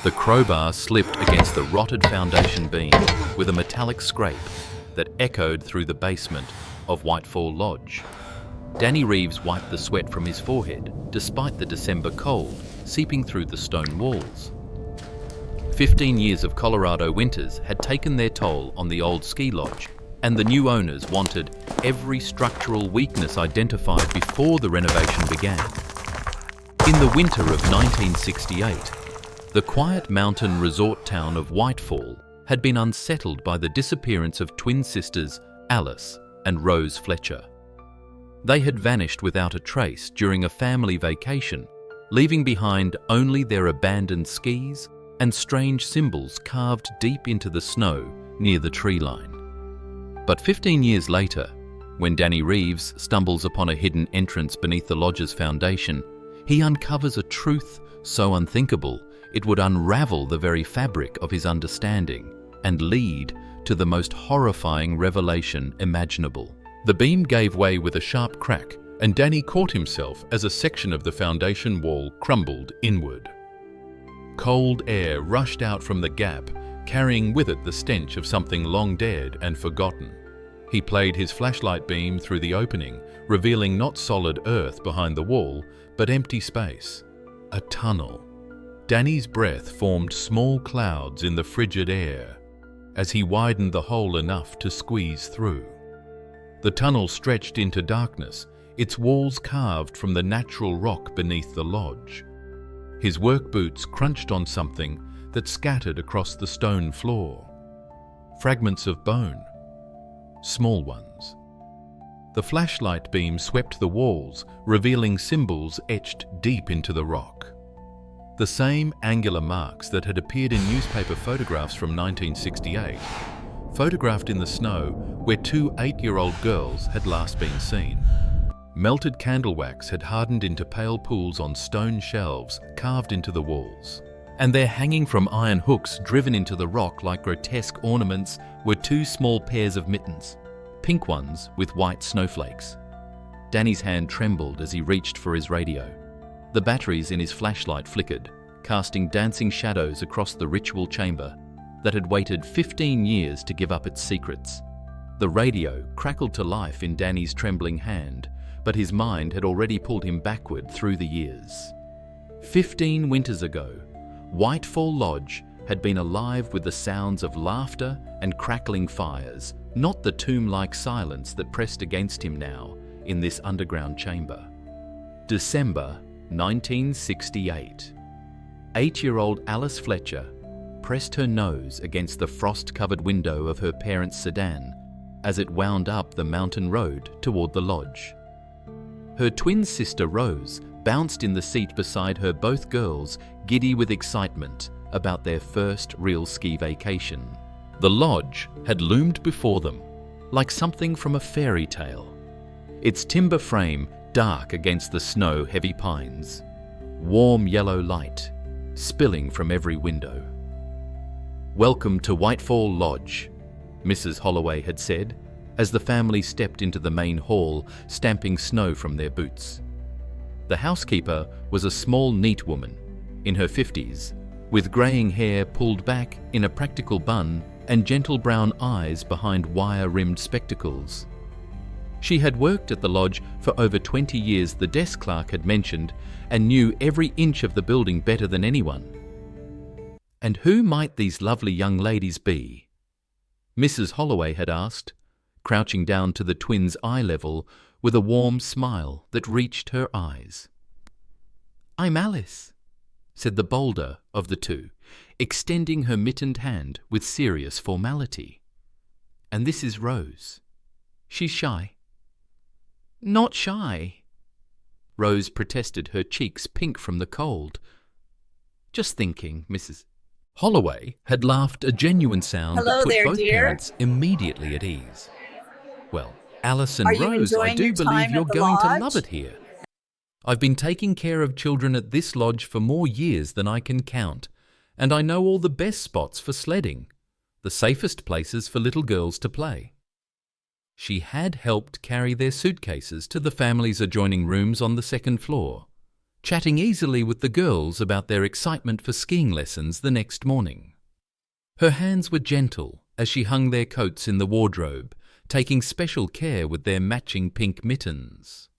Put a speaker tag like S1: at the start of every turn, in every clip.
S1: The crowbar slipped against the rotted foundation beam with a metallic scrape that echoed through the basement of Whitefall Lodge. Danny Reeves wiped the sweat from his forehead, despite the December cold seeping through the stone walls. 15 years of Colorado winters had taken their toll on the old ski lodge, and the new owners wanted every structural weakness identified before the renovation began. In the winter of 1968, the quiet mountain resort town of Whitefall had been unsettled by the disappearance of twin sisters Alice and Rose Fletcher. They had vanished without a trace during a family vacation, leaving behind only their abandoned skis and strange symbols carved deep into the snow near the tree line. But 15 years later, when Danny Reeves stumbles upon a hidden entrance beneath the lodge's foundation, he uncovers a truth so unthinkable it would unravel the very fabric of his understanding and lead to the most horrifying revelation imaginable. The beam gave way with a sharp crack, and Danny caught himself as a section of the foundation wall crumbled inward. Cold air rushed out from the gap, carrying with it the stench of something long dead and forgotten. He played his flashlight beam through the opening, revealing not solid earth behind the wall, but empty space. A tunnel. Danny's breath formed small clouds in the frigid air as he widened the hole enough to squeeze through. The tunnel stretched into darkness, its walls carved from the natural rock beneath the lodge. His work boots crunched on something that scattered across the stone floor. Fragments of bone. Small ones. The flashlight beam swept the walls, revealing symbols etched deep into the rock. The same angular marks that had appeared in newspaper photographs from 1968, photographed in the snow where two 8-year-old girls had last been seen. Melted candle wax had hardened into pale pools on stone shelves carved into the walls, and there, hanging from iron hooks driven into the rock like grotesque ornaments, were two small pairs of mittens, pink ones with white snowflakes. Danny's hand trembled as he reached for his radio. The batteries in his flashlight flickered, casting dancing shadows across the ritual chamber that had waited 15 years to give up its secrets. The radio crackled to life in Danny's trembling hand, but his mind had already pulled him backward through the years. 15 winters ago, Whitefall Lodge had been alive with the sounds of laughter and crackling fires, not the tomb-like silence that pressed against him now in this underground chamber. December 1968. 8-year-old Alice Fletcher pressed her nose against the frost-covered window of her parents' sedan as it wound up the mountain road toward the lodge. Her twin sister Rose bounced in the seat beside her, both girls giddy with excitement about their first real ski vacation. The lodge had loomed before them like something from a fairy tale, its timber frame dark against the snow-heavy pines, warm yellow light spilling from every window. "Welcome to Whitefall Lodge," Mrs. Holloway had said, as the family stepped into the main hall, stamping snow from their boots. The housekeeper was a small, neat woman, in her 50s, with greying hair pulled back in a practical bun and gentle brown eyes behind wire-rimmed spectacles. She had worked at the lodge for over 20 years, the desk clerk had mentioned, and knew every inch of the building better than anyone. And who might these lovely young ladies be? Mrs. Holloway had asked, crouching down to the twins' eye level with a warm smile that reached her eyes. "I'm Alice," said the bolder of the two, extending her mittened hand with serious formality. "And this is Rose. She's shy." "Not shy," Rose protested, her cheeks pink from the cold. "Just thinking, Mrs. Holloway had laughed, a genuine sound that put both parents immediately at ease. "Well, Alice and Rose, I do believe you're going to love it here. I've been taking care of children at this lodge for more years than I can count, and I know all the best spots for sledding, the safest places for little girls to play." She had helped carry their suitcases to the family's adjoining rooms on the second floor, chatting easily with the girls about their excitement for skiing lessons the next morning. Her hands were gentle as she hung their coats in the wardrobe, taking special care with their matching pink mittens.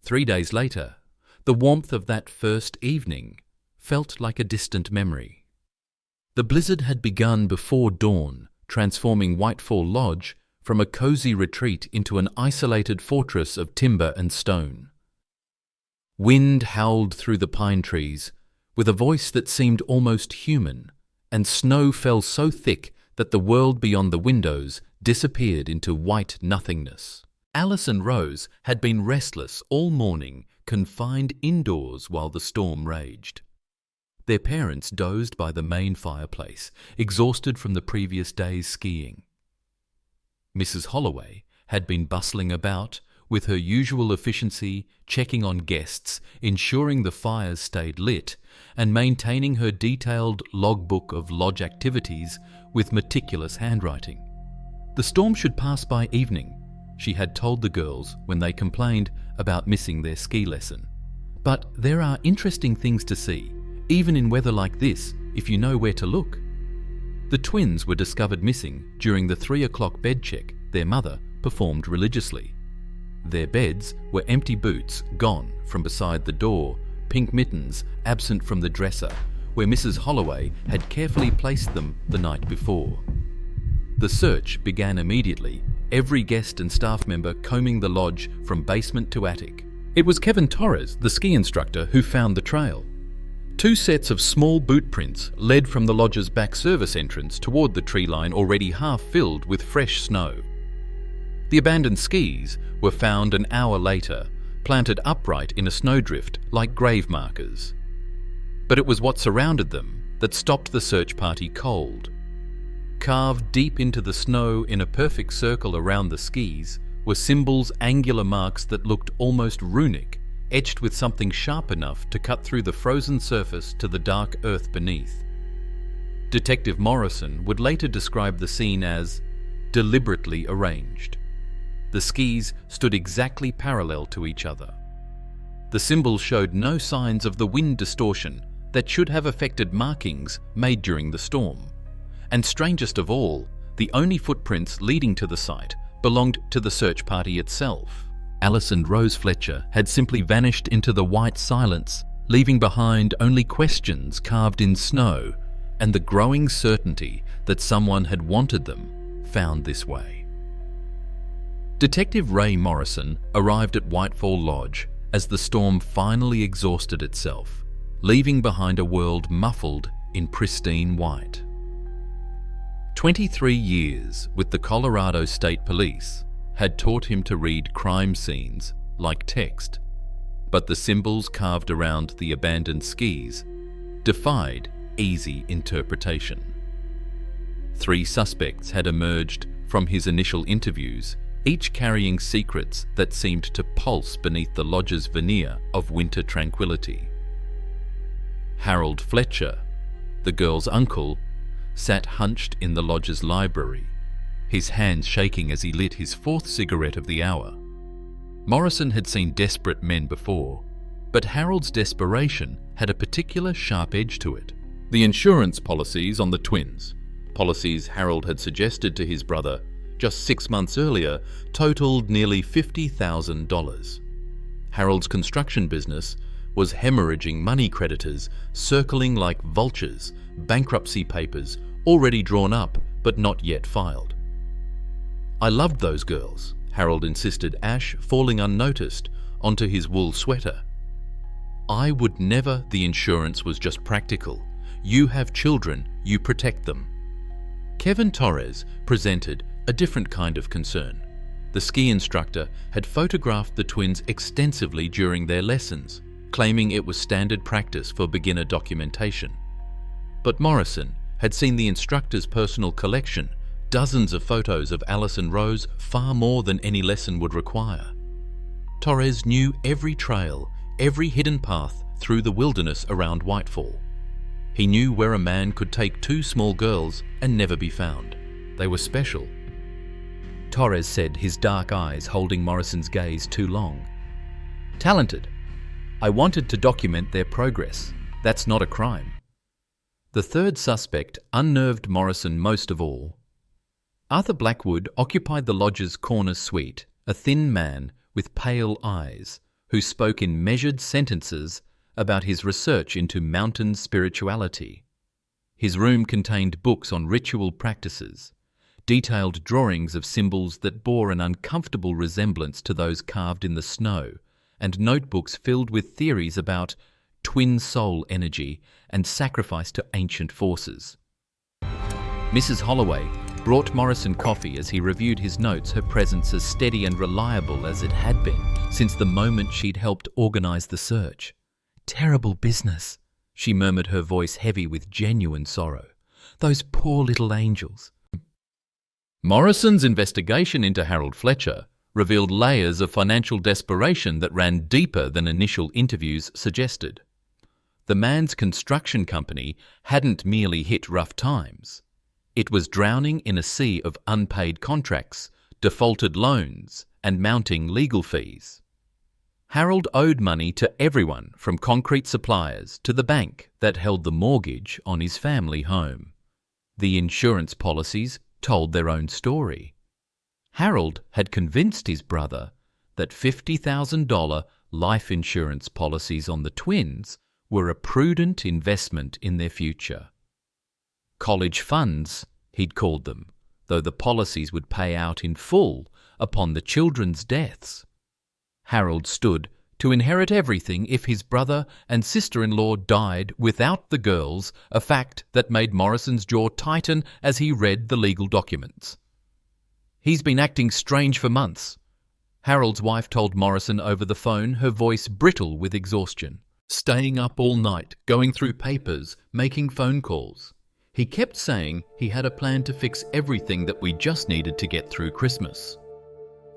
S1: 3 days later, the warmth of that first evening felt like a distant memory. The blizzard had begun before dawn, transforming Whitefall Lodge from a cozy retreat into an isolated fortress of timber and stone. Wind howled through the pine trees with a voice that seemed almost human, and snow fell so thick that the world beyond the windows disappeared into white nothingness. Alice and Rose had been restless all morning, confined indoors while the storm raged. Their parents dozed by the main fireplace, exhausted from the previous day's skiing. Mrs. Holloway had been bustling about, with her usual efficiency, checking on guests, ensuring the fires stayed lit, and maintaining her detailed logbook of lodge activities with meticulous handwriting. The storm should pass by evening, she had told the girls when they complained about missing their ski lesson. But there are interesting things to see, even in weather like this, if you know where to look. The twins were discovered missing during the 3 o'clock bed check their mother performed religiously. Their beds were empty boots gone from beside the door, pink mittens absent from the dresser, where Mrs. Holloway had carefully placed them the night before. The search began immediately, every guest and staff member combing the lodge from basement to attic. It was Kevin Torres, the ski instructor, who found the trail. 2 sets of small boot prints led from the lodge's back service entrance toward the tree line already half filled with fresh snow. The abandoned skis were found an hour later, planted upright in a snowdrift like grave markers. But it was what surrounded them that stopped the search party cold. Carved deep into the snow in a perfect circle around the skis were symbols, angular marks that looked almost runic, etched with something sharp enough to cut through the frozen surface to the dark earth beneath. Detective Morrison would later describe the scene as deliberately arranged. The skis stood exactly parallel to each other. The symbols showed no signs of the wind distortion that should have affected markings made during the storm. And strangest of all, the only footprints leading to the site belonged to the search party itself. Alice and Rose Fletcher had simply vanished into the white silence, leaving behind only questions carved in snow and the growing certainty that someone had wanted them found this way. Detective Ray Morrison arrived at Whitefall Lodge as the storm finally exhausted itself, leaving behind a world muffled in pristine white. 23 years with the Colorado State Police had taught him to read crime scenes like text, but the symbols carved around the abandoned skis defied easy interpretation. 3 suspects had emerged from his initial interviews, each carrying secrets that seemed to pulse beneath the lodge's veneer of winter tranquility. Harold Fletcher, the girl's uncle, sat hunched in the lodge's library, his hands shaking as he lit his 4th cigarette of the hour. Morrison had seen desperate men before, but Harold's desperation had a particular sharp edge to it. The insurance policies on the twins, policies Harold had suggested to his brother just 6 months earlier, totaled nearly $50,000. Harold's construction business was hemorrhaging money creditors, circling like vultures, bankruptcy papers already drawn up but not yet filed. "I loved those girls," Harold insisted, ash falling unnoticed onto his wool sweater. "I would never." The insurance was just practical. "You have children, you protect them." Kevin Torres presented a different kind of concern. The ski instructor had photographed the twins extensively during their lessons, claiming it was standard practice for beginner documentation. But Morrison had seen the instructor's personal collection, dozens of photos of Alice and Rose, far more than any lesson would require. Torres knew every trail, every hidden path through the wilderness around Whitefall. He knew where a man could take 2 small girls and never be found. They were special. Torres said, his dark eyes holding Morrison's gaze too long. "Talented. I wanted to document their progress. That's not a crime. The third suspect unnerved Morrison most of all. Arthur Blackwood occupied the lodge's corner suite, a thin man with pale eyes, who spoke in measured sentences about his research into mountain spirituality. His room contained books on ritual practices, detailed drawings of symbols that bore an uncomfortable resemblance to those carved in the snow, and notebooks filled with theories about twin soul energy and sacrifice to ancient forces. Mrs. Holloway brought Morrison coffee as he reviewed his notes, her presence as steady and reliable as it had been since the moment she'd helped organise the search. "Terrible business," she murmured, her voice heavy with genuine sorrow. "Those poor little angels." Morrison's investigation into Harold Fletcher revealed layers of financial desperation that ran deeper than initial interviews suggested. The man's construction company hadn't merely hit rough times. It was drowning in a sea of unpaid contracts, defaulted loans, and mounting legal fees. Harold owed money to everyone from concrete suppliers to the bank that held the mortgage on his family home. The insurance policies told their own story. Harold had convinced his brother that $50,000 life insurance policies on the twins were a prudent investment in their future. College funds, he'd called them, though the policies would pay out in full upon the children's deaths. Harold stood to inherit everything if his brother and sister-in-law died without the girls, a fact that made Morrison's jaw tighten as he read the legal documents. "He's been acting strange for months," Harold's wife told Morrison over the phone, her voice brittle with exhaustion. "Staying up all night, going through papers, making phone calls. He kept saying he had a plan to fix everything that we just needed to get through Christmas."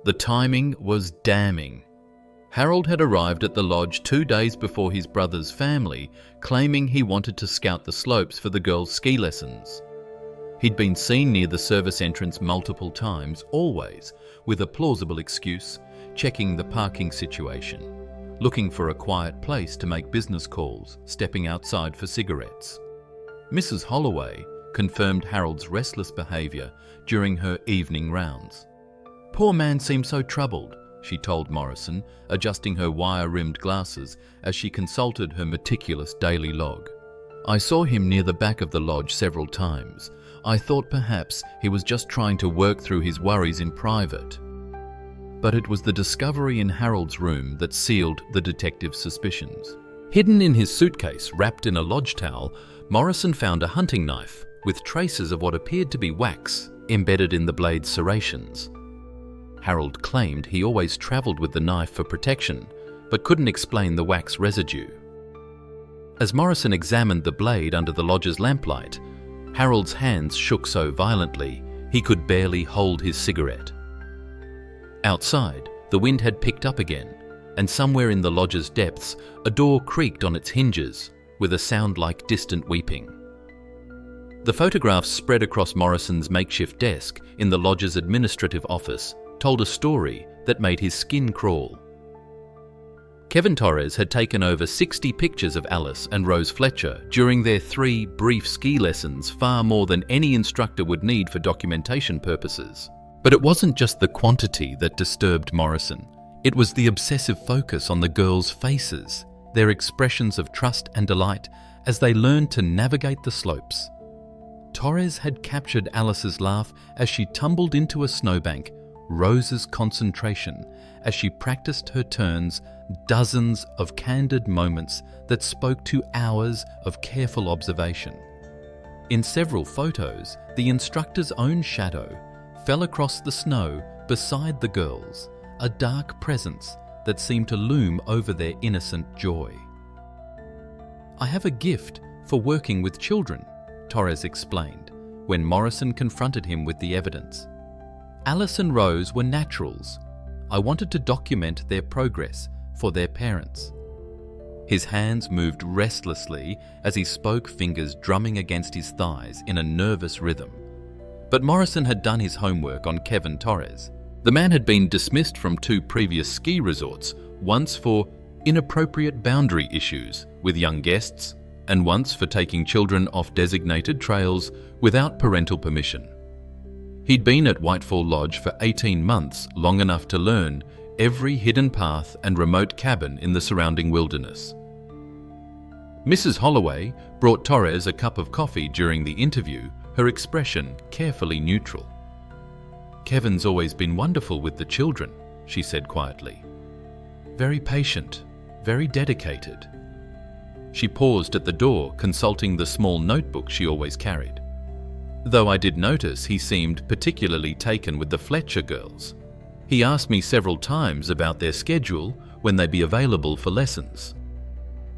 S1: The timing was damning. Harold had arrived at the lodge 2 days before his brother's family, claiming he wanted to scout the slopes for the girls' ski lessons. He'd been seen near the service entrance multiple times, always with a plausible excuse, checking the parking situation, looking for a quiet place to make business calls, stepping outside for cigarettes. Mrs. Holloway confirmed Harold's restless behaviour during her evening rounds. "Poor man seemed so troubled," she told Morrison, adjusting her wire-rimmed glasses as she consulted her meticulous daily log. "I saw him near the back of the lodge several times. I thought perhaps he was just trying to work through his worries in private." But it was the discovery in Harold's room that sealed the detective's suspicions. Hidden in his suitcase, wrapped in a lodge towel, Morrison found a hunting knife with traces of what appeared to be wax embedded in the blade's serrations. Harold claimed he always travelled with the knife for protection, but couldn't explain the wax residue. As Morrison examined the blade under the lodge's lamplight, Harold's hands shook so violently he could barely hold his cigarette. Outside, the wind had picked up again, and somewhere in the lodge's depths, a door creaked on its hinges with a sound like distant weeping. The photographs spread across Morrison's makeshift desk in the lodge's administrative office told a story that made his skin crawl. Kevin Torres had taken over 60 pictures of Alice and Rose Fletcher during their 3 brief ski lessons, far more than any instructor would need for documentation purposes. But it wasn't just the quantity that disturbed Morrison. It was the obsessive focus on the girls' faces, their expressions of trust and delight as they learned to navigate the slopes. Torres had captured Alice's laugh as she tumbled into a snowbank, Rose's concentration as she practiced her turns, dozens of candid moments that spoke to hours of careful observation. In several photos, the instructor's own shadow fell across the snow beside the girls, a dark presence that seemed to loom over their innocent joy. "I have a gift for working with children," Torres explained when Morrison confronted him with the evidence. "Alice and Rose were naturals. I wanted to document their progress for their parents." His hands moved restlessly as he spoke, fingers drumming against his thighs in a nervous rhythm. But Morrison had done his homework on Kevin Torres. The man had been dismissed from 2 previous ski resorts, once for inappropriate boundary issues with young guests, and once for taking children off designated trails without parental permission. He'd been at Whitefall Lodge for 18 months, long enough to learn every hidden path and remote cabin in the surrounding wilderness. Mrs. Holloway brought Torres a cup of coffee during the interview, her expression carefully neutral. "Kevin's always been wonderful with the children," she said quietly. "Very patient, very dedicated." She paused at the door, consulting the small notebook she always carried. "Though I did notice he seemed particularly taken with the Fletcher girls. He asked me several times about their schedule, when they'd be available for lessons."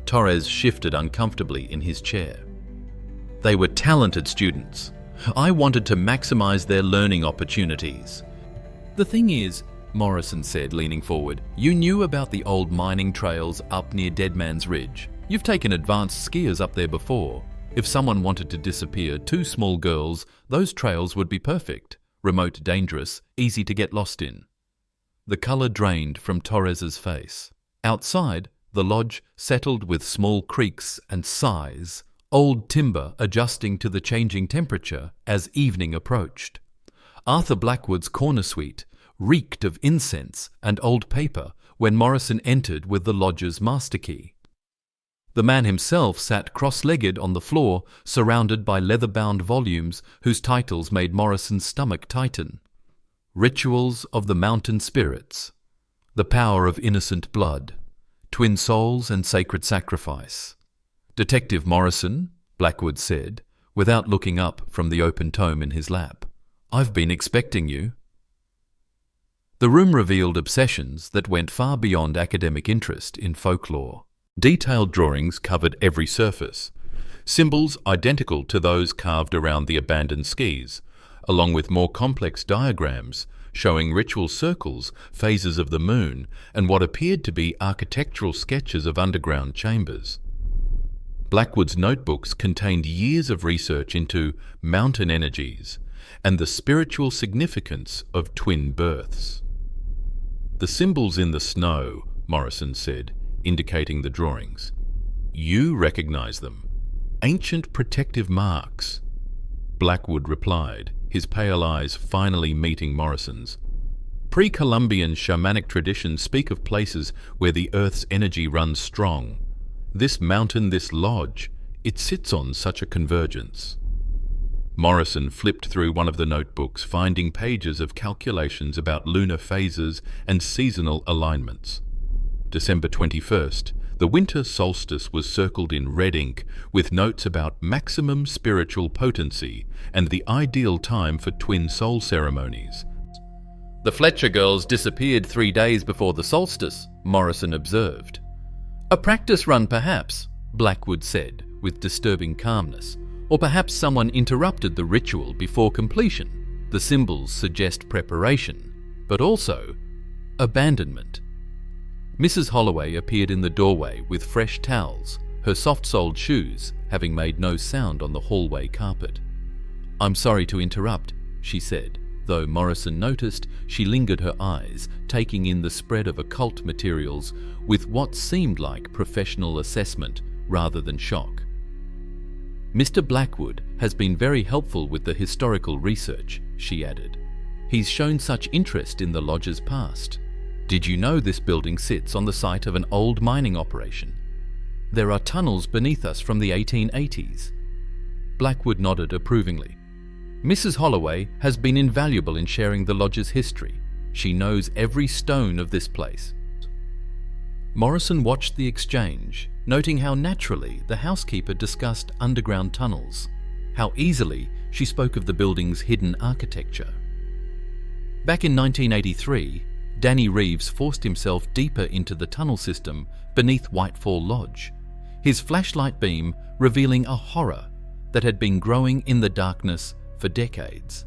S1: Torres shifted uncomfortably in his chair. "They were talented students. I wanted to maximize their learning opportunities." "The thing is," Morrison said, leaning forward, "you knew about the old mining trails up near Dead Man's Ridge. You've taken advanced skiers up there before. If someone wanted to disappear 2 small girls, those trails would be perfect. Remote, dangerous, easy to get lost in." The colour drained from Torres's face. Outside, the lodge settled with small creaks and sighs, old timber adjusting to the changing temperature as evening approached. Arthur Blackwood's corner suite reeked of incense and old paper when Morrison entered with the lodge's master key. The man himself sat cross-legged on the floor, surrounded by leather-bound volumes whose titles made Morrison's stomach tighten. Rituals of the Mountain Spirits, The Power of Innocent Blood, Twin Souls and Sacred Sacrifice. "Detective Morrison," Blackwood said, without looking up from the open tome in his lap, "I've been expecting you." The room revealed obsessions that went far beyond academic interest in folklore. Detailed drawings covered every surface, symbols identical to those carved around the abandoned skis, along with more complex diagrams showing ritual circles, phases of the moon, and what appeared to be architectural sketches of underground chambers. Blackwood's notebooks contained years of research into mountain energies and the spiritual significance of twin births. "The symbols in the snow," Morrison said, indicating the drawings. "You recognize them. Ancient protective marks." Blackwood replied, his pale eyes finally meeting Morrison's. "Pre-Columbian shamanic traditions speak of places where the Earth's energy runs strong. This mountain, this lodge, it sits on such a convergence." Morrison flipped through one of the notebooks, finding pages of calculations about lunar phases and seasonal alignments. December 21st, the winter solstice was circled in red ink with notes about maximum spiritual potency and the ideal time for twin soul ceremonies. "The Fletcher girls disappeared 3 days before the solstice," Morrison observed. "A practice run perhaps," Blackwood said with disturbing calmness. "Or perhaps someone interrupted the ritual before completion. The symbols suggest preparation, but also abandonment." Mrs. Holloway appeared in the doorway with fresh towels, her soft-soled shoes having made no sound on the hallway carpet. "I'm sorry to interrupt," she said, though Morrison noticed she lingered her eyes, taking in the spread of occult materials with what seemed like professional assessment rather than shock. "Mr. Blackwood has been very helpful with the historical research," she added. "He's shown such interest in the lodge's past. Did you know this building sits on the site of an old mining operation? There are tunnels beneath us from the 1880s. Blackwood nodded approvingly. "Mrs. Holloway has been invaluable in sharing the lodge's history. She knows every stone of this place." Morrison watched the exchange, noting how naturally the housekeeper discussed underground tunnels, how easily she spoke of the building's hidden architecture. Back in 1983, Danny Reeves forced himself deeper into the tunnel system beneath Whitefall Lodge, his flashlight beam revealing a horror that had been growing in the darkness for decades.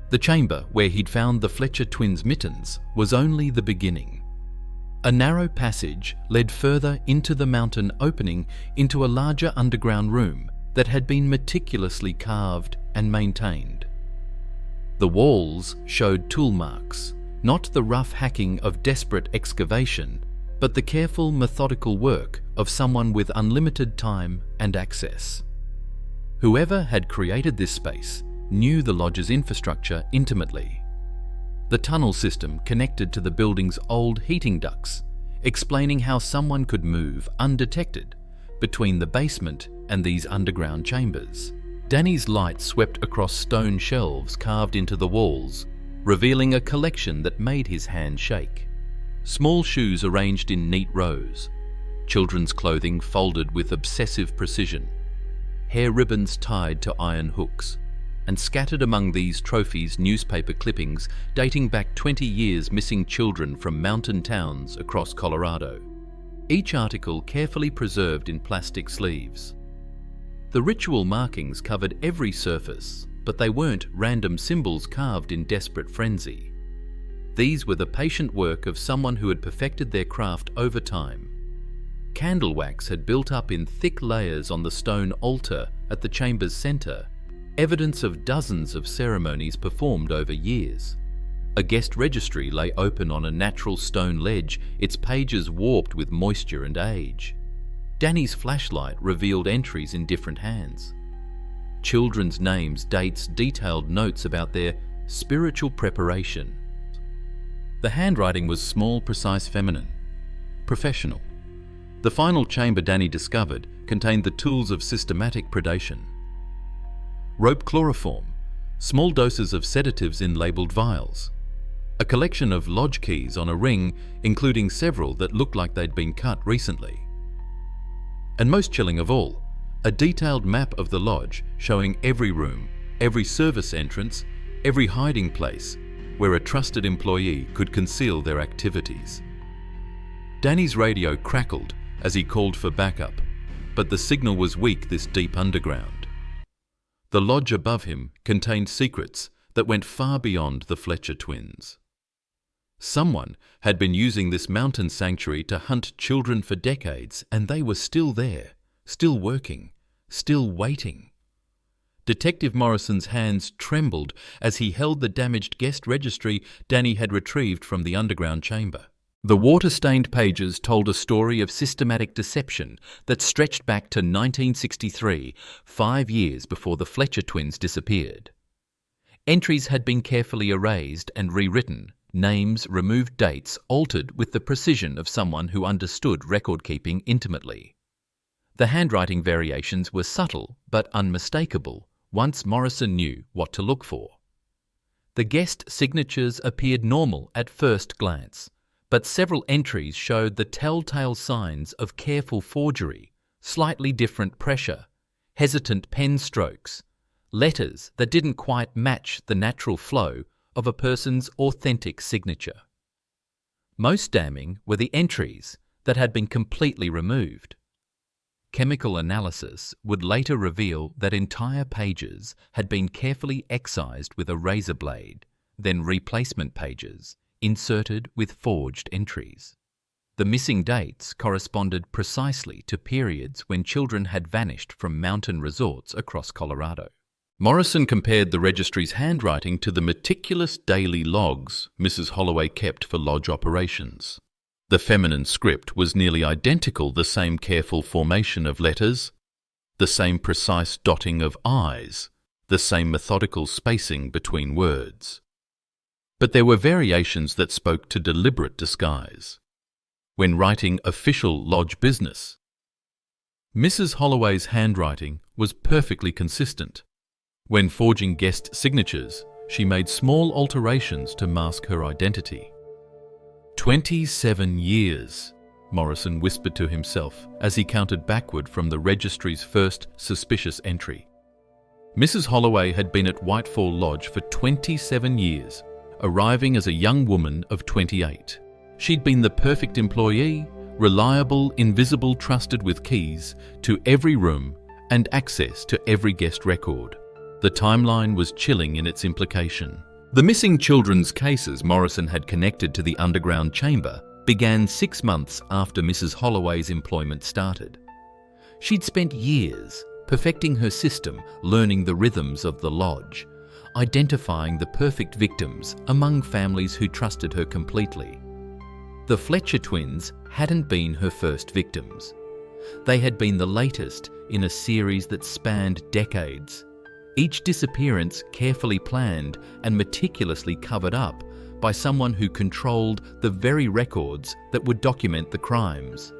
S1: The chamber where he'd found the Fletcher twins' mittens was only the beginning. A narrow passage led further into the mountain, opening into a larger underground room that had been meticulously carved and maintained. The walls showed tool marks, not the rough hacking of desperate excavation, but the careful, methodical work of someone with unlimited time and access. Whoever had created this space knew the lodge's infrastructure intimately. The tunnel system connected to the building's old heating ducts, explaining how someone could move undetected between the basement and these underground chambers. Danny's light swept across stone shelves carved into the walls, revealing a collection that made his hand shake. Small shoes arranged in neat rows, children's clothing folded with obsessive precision, hair ribbons tied to iron hooks, and scattered among these trophies newspaper clippings dating back 20 years missing children from mountain towns across Colorado, each article carefully preserved in plastic sleeves. The ritual markings covered every surface, but they weren't random symbols carved in desperate frenzy. These were the patient work of someone who had perfected their craft over time. Candle wax had built up in thick layers on the stone altar at the chamber's center, evidence of dozens of ceremonies performed over years. A guest registry lay open on a natural stone ledge, its pages warped with moisture and age. Danny's flashlight revealed entries in different hands. Children's names, dates, detailed notes about their spiritual preparation. The handwriting was small, precise, feminine, professional. The final chamber Danny discovered contained the tools of systematic predation. Rope chloroform, small doses of sedatives in labelled vials, a collection of lodge keys on a ring, including several that looked like they'd been cut recently. And most chilling of all, a detailed map of the lodge showing every room, every service entrance, every hiding place where a trusted employee could conceal their activities. Danny's radio crackled as he called for backup, but the signal was weak this deep underground. The lodge above him contained secrets that went far beyond the Fletcher twins. Someone had been using this mountain sanctuary to hunt children for decades, and they were still there, still working, still waiting. Detective Morrison's hands trembled as he held the damaged guest registry Danny had retrieved from the underground chamber. The water-stained pages told a story of systematic deception that stretched back to 1963, 5 years before the Fletcher twins disappeared. Entries had been carefully erased and rewritten, names, removed dates, altered with the precision of someone who understood record-keeping intimately. The handwriting variations were subtle but unmistakable once Morrison knew what to look for. The guest signatures appeared normal at first glance, but several entries showed the telltale signs of careful forgery, slightly different pressure, hesitant pen strokes, letters that didn't quite match the natural flow of a person's authentic signature. Most damning were the entries that had been completely removed. Chemical analysis would later reveal that entire pages had been carefully excised with a razor blade, then replacement pages inserted with forged entries. The missing dates corresponded precisely to periods when children had vanished from mountain resorts across Colorado. Morrison compared the registry's handwriting to the meticulous daily logs Mrs. Holloway kept for lodge operations. The feminine script was nearly identical, the same careful formation of letters, the same precise dotting of I's, the same methodical spacing between words. But there were variations that spoke to deliberate disguise. When writing official lodge business, Mrs. Holloway's handwriting was perfectly consistent. When forging guest signatures, she made small alterations to mask her identity. 27 years, Morrison whispered to himself as he counted backward from the registry's first suspicious entry. Mrs. Holloway had been at Whitefall Lodge for 27 years, arriving as a young woman of 28. She'd been the perfect employee, reliable, invisible, trusted with keys to every room and access to every guest record. The timeline was chilling in its implication. The missing children's cases Morrison had connected to the underground chamber began 6 months after Mrs. Holloway's employment started. She'd spent years perfecting her system, learning the rhythms of the lodge, identifying the perfect victims among families who trusted her completely. The Fletcher twins hadn't been her first victims. They had been the latest in a series that spanned decades, each disappearance carefully planned and meticulously covered up by someone who controlled the very records that would document the crimes.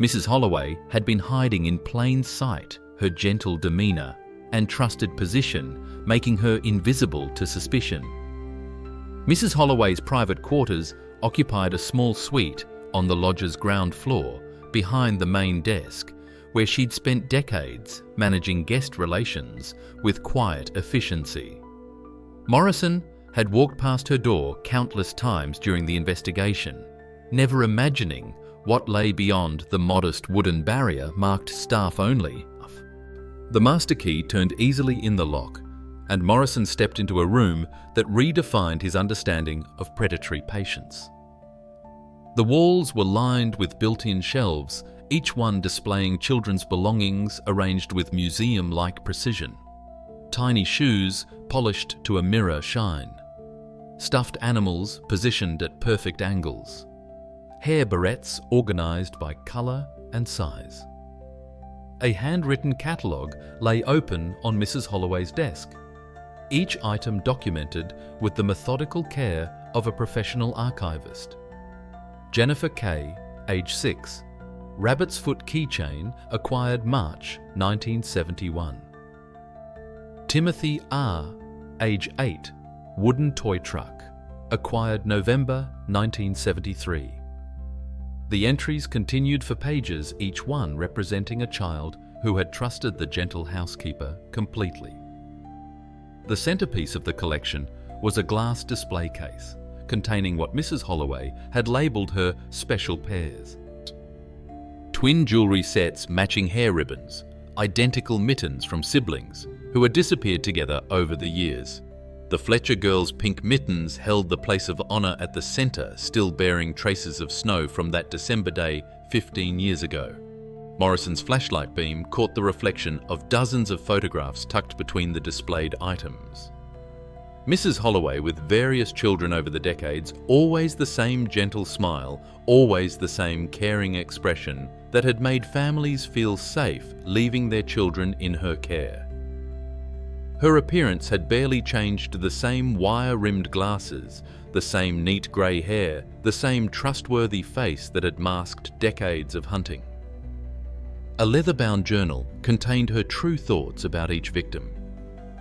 S1: Mrs. Holloway had been hiding in plain sight, her gentle demeanour and trusted position making her invisible to suspicion. Mrs. Holloway's private quarters occupied a small suite on the lodge's ground floor behind the main desk, where she'd spent decades managing guest relations with quiet efficiency. Morrison had walked past her door countless times during the investigation, never imagining what lay beyond the modest wooden barrier marked staff only. The master key turned easily in the lock, and Morrison stepped into a room that redefined his understanding of predatory patience. The walls were lined with built-in shelves, each one displaying children's belongings arranged with museum-like precision. Tiny shoes polished to a mirror shine. Stuffed animals positioned at perfect angles. Hair barrettes organized by color and size. A handwritten catalogue lay open on Mrs. Holloway's desk, each item documented with the methodical care of a professional archivist. Jennifer K., age 6, rabbit's foot keychain acquired March 1971. Timothy R., age 8, wooden toy truck, acquired November 1973. The entries continued for pages, each one representing a child who had trusted the gentle housekeeper completely. The centerpiece of the collection was a glass display case containing what Mrs. Holloway had labelled her special pairs. Twin jewellery sets matching hair ribbons, identical mittens from siblings who had disappeared together over the years. The Fletcher girls' pink mittens held the place of honour at the centre, still bearing traces of snow from that December day 15 years ago. Morrison's flashlight beam caught the reflection of dozens of photographs tucked between the displayed items. Mrs. Holloway, with various children over the decades, always the same gentle smile, always the same caring expression that had made families feel safe leaving their children in her care. Her appearance had barely changed to the same wire-rimmed glasses, the same neat grey hair, the same trustworthy face that had masked decades of hunting. A leather-bound journal contained her true thoughts about each victim,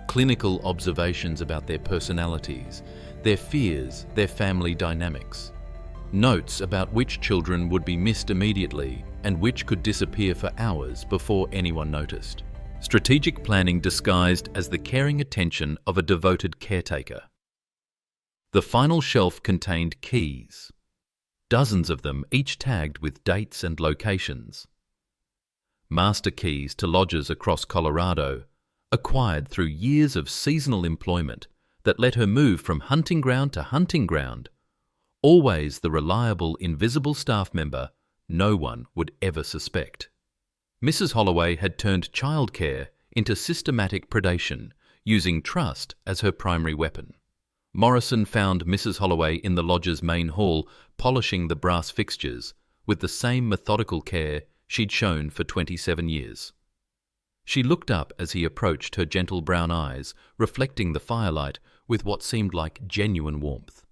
S1: clinical observations about their personalities, their fears, their family dynamics, notes about which children would be missed immediately and which could disappear for hours before anyone noticed. Strategic planning disguised as the caring attention of a devoted caretaker. The final shelf contained keys, dozens of them each tagged with dates and locations. Master keys to lodges across Colorado, acquired through years of seasonal employment that let her move from hunting ground to hunting ground, always the reliable, invisible staff member no one would ever suspect. Mrs. Holloway had turned childcare into systematic predation, using trust as her primary weapon. Morrison found Mrs. Holloway in the lodge's main hall, polishing the brass fixtures with the same methodical care she'd shown for 27 years. She looked up as he approached, her gentle brown eyes reflecting the firelight with what seemed like genuine warmth.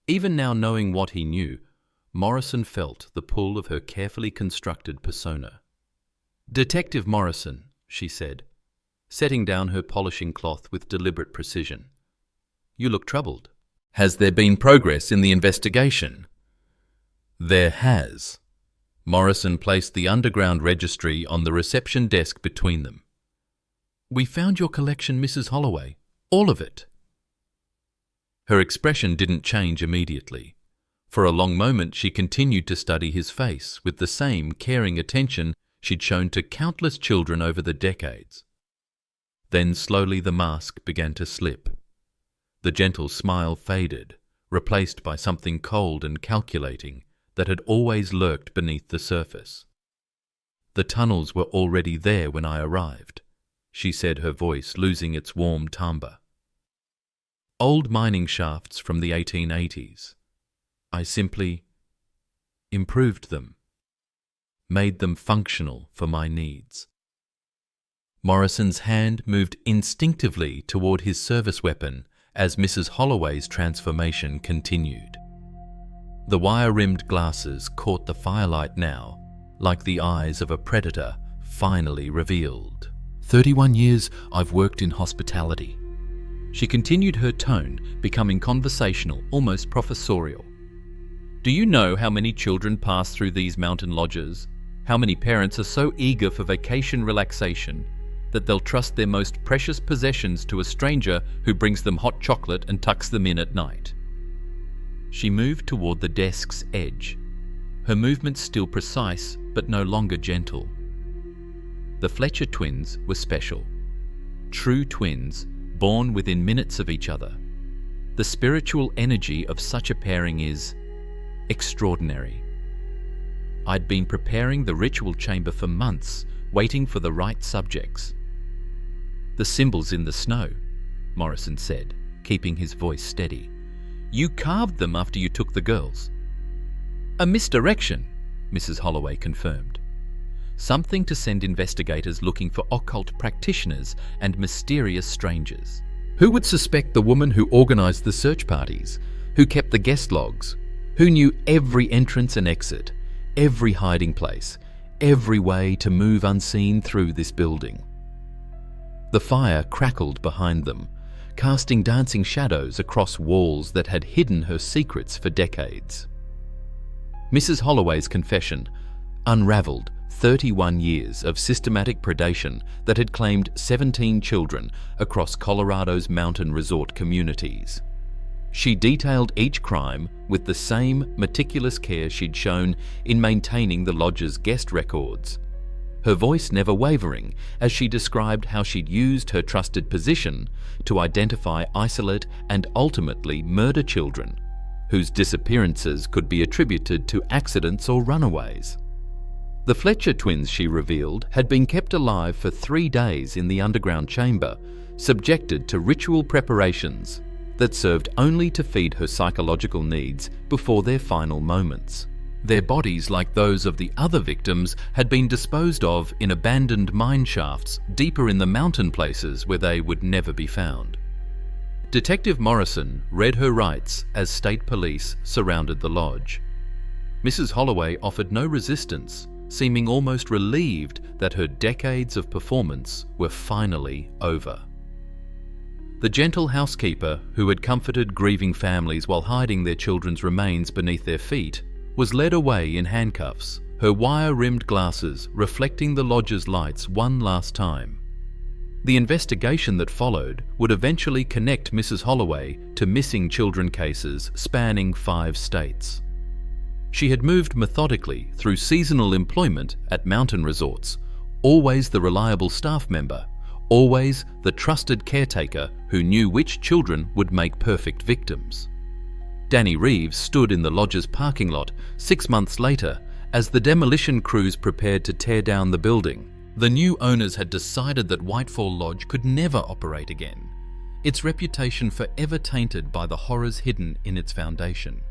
S1: Even now, knowing what he knew, Morrison felt the pull of her carefully constructed persona. "Detective Morrison," she said, setting down her polishing cloth with deliberate precision. "You look troubled. Has there been progress in the investigation?" "There has." Morrison placed the underground registry on the reception desk between them. "We found your collection, Mrs. Holloway. All of it." Her expression didn't change immediately. For a long moment she continued to study his face with the same caring attention she'd shown to countless children over the decades. Then slowly the mask began to slip. The gentle smile faded, replaced by something cold and calculating that had always lurked beneath the surface. "The tunnels were already there when I arrived," she said, her voice losing its warm timbre. "Old mining shafts from the 1880s. I simply improved them, made them functional for my needs. Morrison's hand moved instinctively toward his service weapon as Mrs. Holloway's transformation continued. The wire-rimmed glasses caught the firelight now, like the eyes of a predator finally revealed. 31 years I've worked in hospitality. She continued, her tone becoming conversational, almost professorial. Do you know how many children pass through these mountain lodges? How many parents are so eager for vacation relaxation that they'll trust their most precious possessions to a stranger who brings them hot chocolate and tucks them in at night? She moved toward the desk's edge, her movements still precise but no longer gentle. The Fletcher twins were special. True twins, born within minutes of each other. The spiritual energy of such a pairing is extraordinary. I'd been preparing the ritual chamber for months, waiting for the right subjects. The symbols in the snow, Morrison said, keeping his voice steady. You carved them after you took the girls. A misdirection, Mrs. Holloway confirmed. Something to send investigators looking for occult practitioners and mysterious strangers. Who would suspect the woman who organized the search parties, who kept the guest logs, who knew every entrance and exit, every hiding place, every way to move unseen through this building? The fire crackled behind them, casting dancing shadows across walls that had hidden her secrets for decades. Mrs. Holloway's confession unraveled 31 years of systematic predation that had claimed 17 children across Colorado's mountain resort communities. She detailed each crime with the same meticulous care she'd shown in maintaining the lodge's guest records, her voice never wavering as she described how she'd used her trusted position to identify, isolate, and ultimately murder children whose disappearances could be attributed to accidents or runaways. The Fletcher twins, she revealed, had been kept alive for 3 days in the underground chamber, subjected to ritual preparations that served only to feed her psychological needs before their final moments. Their bodies, like those of the other victims, had been disposed of in abandoned mine shafts deeper in the mountain places where they would never be found. Detective Morrison read her rights as state police surrounded the lodge. Mrs. Holloway offered no resistance, seeming almost relieved that her decades of performance were finally over. The gentle housekeeper, who had comforted grieving families while hiding their children's remains beneath their feet, was led away in handcuffs, her wire-rimmed glasses reflecting the lodge's lights one last time. The investigation that followed would eventually connect Mrs. Holloway to missing children cases spanning 5 states. She had moved methodically through seasonal employment at mountain resorts, always the reliable staff member, always the trusted caretaker who knew which children would make perfect victims. Danny Reeves stood in the lodge's parking lot 6 months later as the demolition crews prepared to tear down the building. The new owners had decided that Whitefall Lodge could never operate again, its reputation forever tainted by the horrors hidden in its foundation.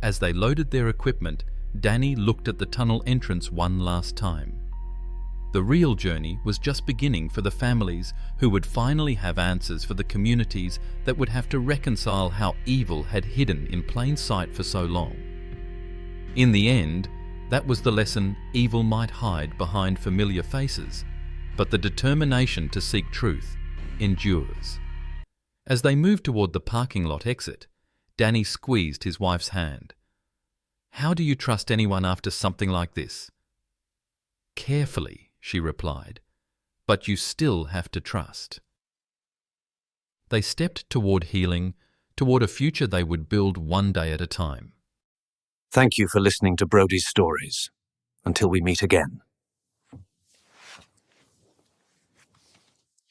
S1: As they loaded their equipment, Danny looked at the tunnel entrance one last time. The real journey was just beginning for the families who would finally have answers for the communities that would have to reconcile how evil had hidden in plain sight for so long. In the end, that was the lesson: evil might hide behind familiar faces, but the determination to seek truth endures. As they moved toward the parking lot exit, Danny squeezed his wife's hand. "How do you trust anyone after something like this?" "Carefully," she replied, "but you still have to trust." They stepped toward healing, toward a future they would build one day at a time.
S2: Thank you for listening to Brody's Stories. Until we meet again.